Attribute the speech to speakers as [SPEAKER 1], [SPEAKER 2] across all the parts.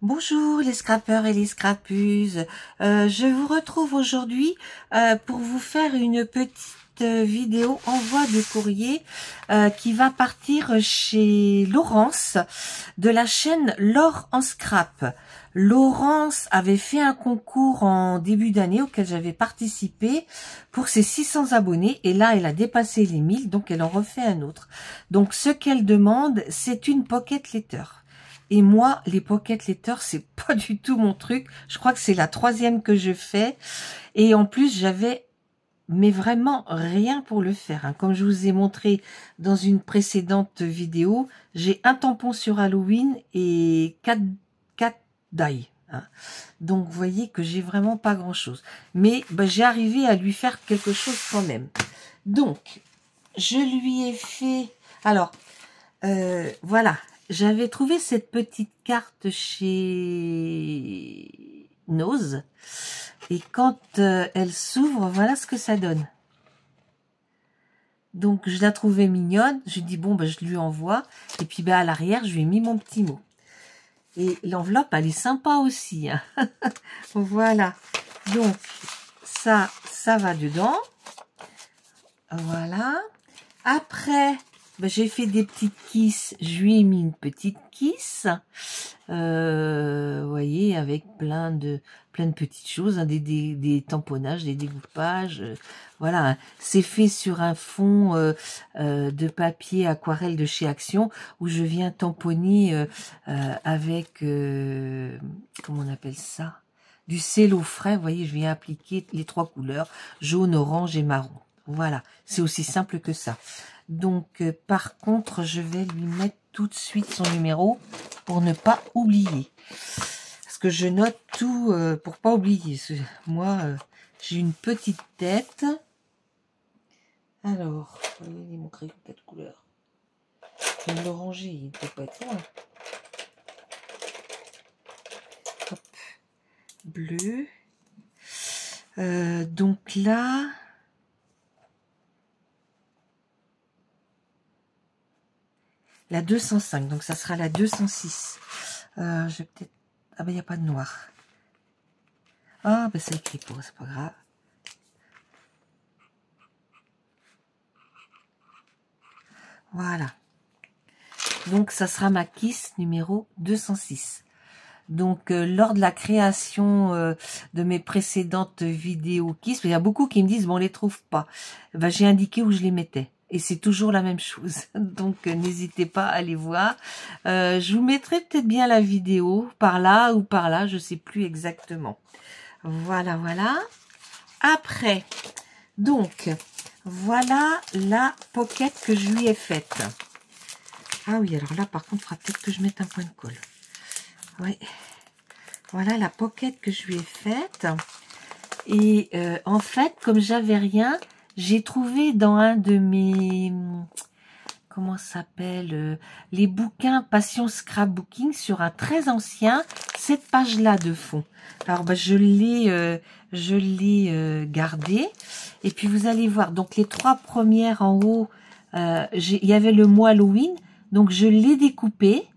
[SPEAKER 1] Bonjour les scrappeurs et les scrappeuses, je vous retrouve aujourd'hui pour vous faire une petite vidéo envoi de courrier qui va partir chez Laurence de la chaîne Laure en Scrap. Laurence avait fait un concours en début d'année auquel j'avais participé pour ses 600 abonnés et là elle a dépassé les 1000, donc elle en refait un autre. Donc ce qu'elle demande, c'est une pocket letter. Et moi, les pocket letters, c'est pas du tout mon truc. Je crois que c'est la 3e que je fais. Et en plus, j'avais, mais vraiment rien pour le faire. Hein. Comme je vous ai montré dans une précédente vidéo, j'ai un tampon sur Halloween et 4 die. Hein. Donc, vous voyez que j'ai vraiment pas grand-chose. Mais j'ai arrivé à lui faire quelque chose quand même. Donc, je lui ai fait... Alors, voilà. J'avais trouvé cette petite carte chez Nose et quand elle s'ouvre, voilà ce que ça donne. Donc je la trouvais mignonne, je dis bon je lui envoie et puis à l'arrière je lui ai mis mon petit mot. Et l'enveloppe elle est sympa aussi. Hein. Voilà. Donc ça va dedans. Voilà. Après j'ai fait des petites kisses, je lui ai mis une petite kiss, vous voyez, avec plein de petites choses, hein, des tamponnages, des découpages, voilà, hein. C'est fait sur un fond de papier aquarelle de chez Action, où je viens tamponner avec, comment on appelle ça, du cello frais, vous voyez, je viens appliquer les 3 couleurs, jaune, orange et marron. Voilà, c'est aussi simple que ça. Donc, par contre, je vais lui mettre tout de suite son numéro pour ne pas oublier. Parce que je note tout pour pas oublier. Moi, j'ai une petite tête. Alors, vous voyez, il montrait 4 couleurs. Je vais le ranger, il ne peut pas être loin. Hop. Bleu. Donc là... La 205, donc ça sera la 206. Je vais peut-être... Ah il n'y a pas de noir. Ah c'est écrit pour, c'est pas grave. Voilà. Donc ça sera ma kiss numéro 206. Donc lors de la création de mes précédentes vidéos kiss, il y a beaucoup qui me disent bon on les trouve pas. J'ai indiqué où je les mettais. Et c'est toujours la même chose. Donc, n'hésitez pas à aller voir. Je vous mettrai peut-être bien la vidéo par là ou par là. Je sais plus exactement. Voilà, voilà. Après, donc, voilà la pocket que je lui ai faite. Ah oui, alors là, par contre, il faudra peut-être que je mette un point de colle. Oui. Voilà la pocket que je lui ai faite. Et en fait, comme j'avais rien... J'ai trouvé dans un de mes, comment ça s'appelle, les bouquins Passion Scrapbooking sur un très ancien, cette page-là de fond. Alors je l'ai gardé. Et puis vous allez voir, donc les 3 premières en haut, il y avait le mot Halloween, donc je l'ai découpé.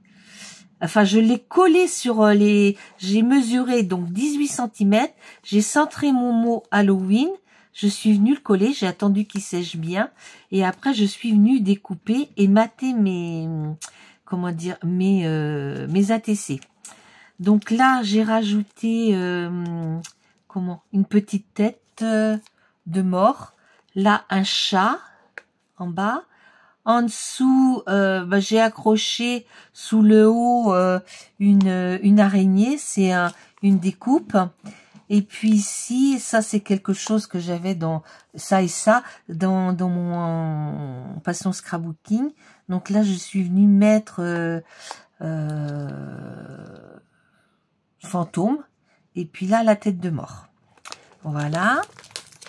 [SPEAKER 1] Enfin, je l'ai collé sur j'ai mesuré donc 18 cm, j'ai centré mon mot Halloween. Je suis venue le coller, j'ai attendu qu'il sèche bien et après je suis venue découper et mater mes, comment dire, mes ATC. Donc là, j'ai rajouté, une petite tête de mort. Là, un chat en bas. En dessous, j'ai accroché sous le haut une araignée, c'est une découpe. Et puis ici, ça c'est quelque chose que j'avais dans ça et ça dans mon Passion Scrapbooking. Donc là, je suis venue mettre fantôme et puis là la tête de mort. Voilà.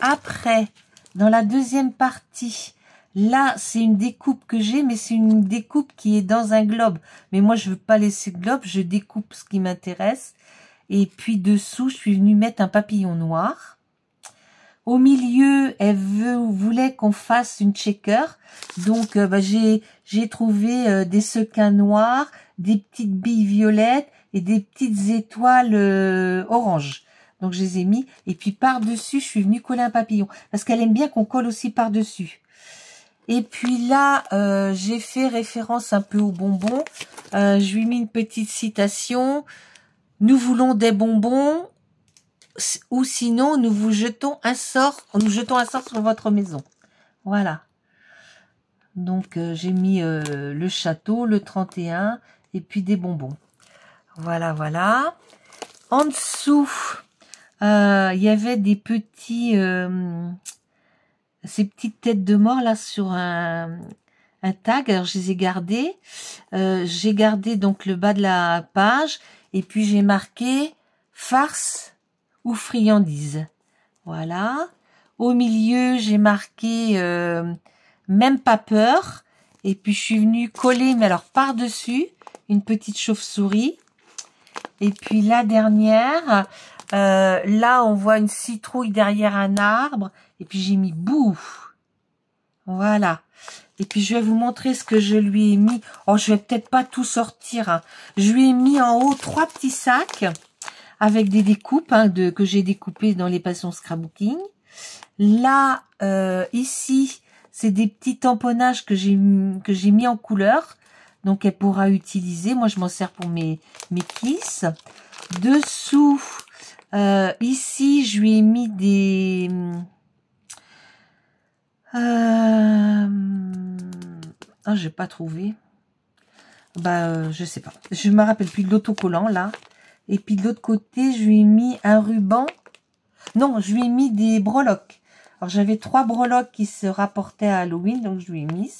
[SPEAKER 1] Après, dans la deuxième partie, là c'est une découpe que j'ai, mais c'est une découpe qui est dans un globe. Mais moi je veux pas laisser le globe, je découpe ce qui m'intéresse. Et puis dessous, je suis venue mettre un papillon noir. Au milieu, elle voulait qu'on fasse une checker. Donc, j'ai trouvé des sequins noirs, des petites billes violettes et des petites étoiles orange. Donc je les ai mis. Et puis par-dessus, je suis venue coller un papillon. Parce qu'elle aime bien qu'on colle aussi par-dessus. Et puis là, j'ai fait référence un peu aux bonbons. Je lui ai mis une petite citation. Nous voulons des bonbons. Ou sinon, nous jetons un sort sur votre maison. Voilà. Donc, j'ai mis le château, le 31, et puis des bonbons. Voilà, voilà. En dessous, il y avait des petits... ces petites têtes de mort, là, sur un tag. Alors, je les ai gardées. J'ai gardé, donc, le bas de la page. Et puis, j'ai marqué « farce » ou friandise. Voilà. Au milieu, j'ai marqué même pas peur. Et puis, je suis venue coller, mais alors par-dessus, une petite chauve-souris. Et puis, la dernière, là, on voit une citrouille derrière un arbre. Et puis, j'ai mis bouh. Voilà. Et puis, je vais vous montrer ce que je lui ai mis. Oh, je vais peut-être pas tout sortir. Hein. Je lui ai mis en haut 3 petits sacs avec des découpes que j'ai découpées dans les passions scrapbooking. Là, ici, c'est des petits tamponnages que j'ai mis en couleur. Donc, elle pourra utiliser. Moi, je m'en sers pour mes kisses. Dessous, ici, je lui ai mis des... Ah, j'ai pas trouvé. Je sais pas. Je me rappelle plus de l'autocollant, là. Et puis de l'autre côté, je lui ai mis un ruban. Non, je lui ai mis des breloques. Alors j'avais 3 breloques qui se rapportaient à Halloween, donc je lui ai mis.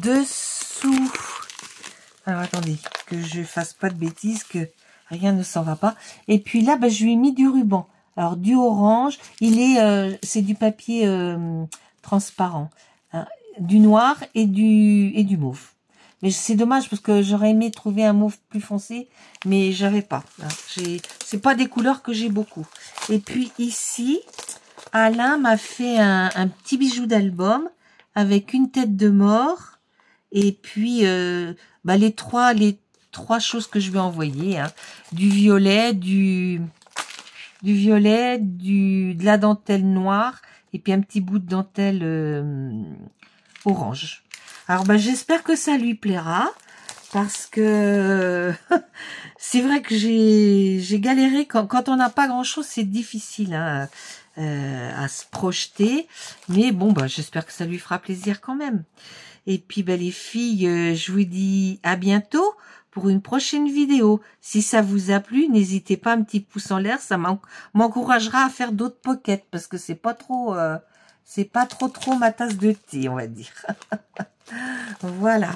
[SPEAKER 1] Dessous. Alors attendez, que je fasse pas de bêtises, que rien ne s'en va pas. Et puis là, je lui ai mis du ruban. Alors du orange, c'est du papier transparent, hein, du noir et du mauve. Mais c'est dommage parce que j'aurais aimé trouver un mauve plus foncé, mais j'avais pas. Hein. C'est pas des couleurs que j'ai beaucoup. Et puis ici, Alain m'a fait un petit bijou d'album avec une tête de mort et puis les trois choses que je vais envoyer. Hein. Du violet, de la dentelle noire et puis un petit bout de dentelle orange. Alors, j'espère que ça lui plaira, parce que c'est vrai que j'ai galéré. Quand on n'a pas grand-chose, c'est difficile à se projeter. Mais bon, j'espère que ça lui fera plaisir quand même. Et puis, les filles, je vous dis à bientôt pour une prochaine vidéo. Si ça vous a plu, n'hésitez pas, un petit pouce en l'air, ça m'encouragera à faire d'autres pockets, parce que c'est pas trop ma tasse de thé, on va dire. Voilà.